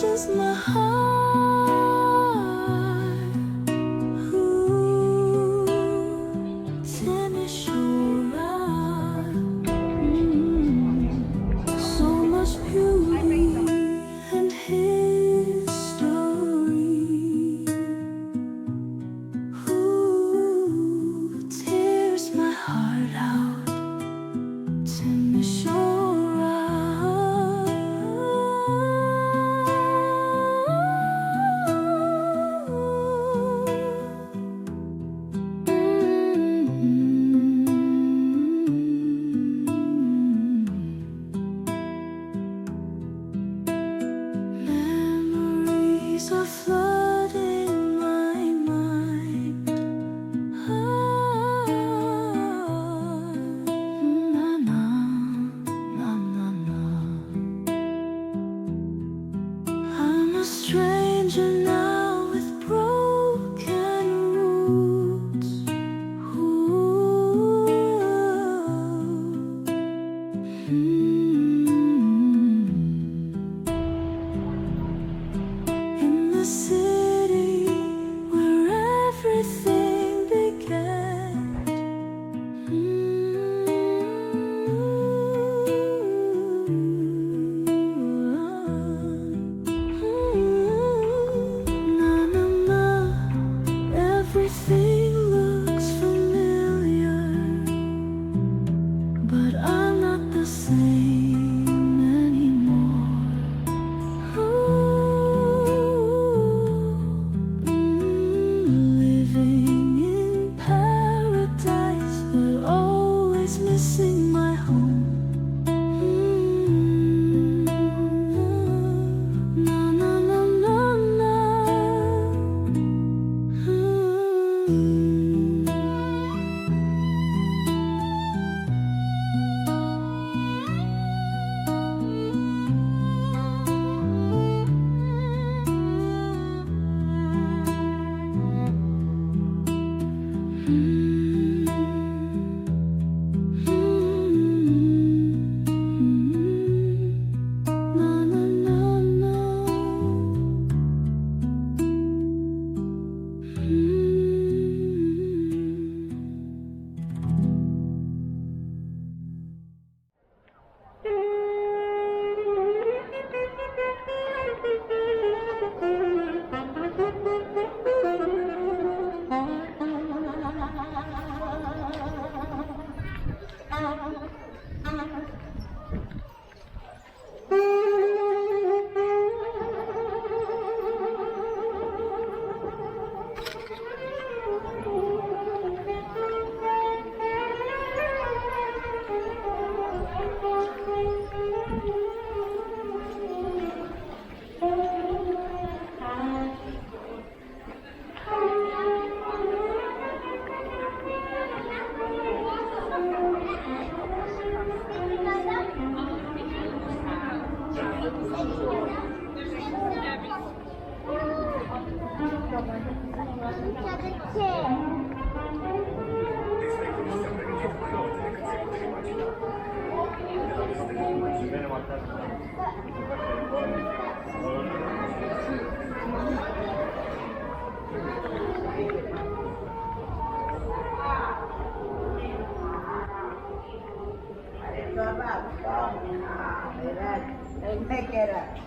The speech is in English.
just my heart. Ooh, Timisoara. So much beauty and history. Ooh, tears my heart out. Timisoara. Memories are flooding my mind. Na na na na na. I'm a stranger now with broken roots. Ooh. In the city where everything began. Na na na, everything looks familiar, but I'm not the same anymore. Living in paradise, but always missing my home. Na na na na na. Take it up.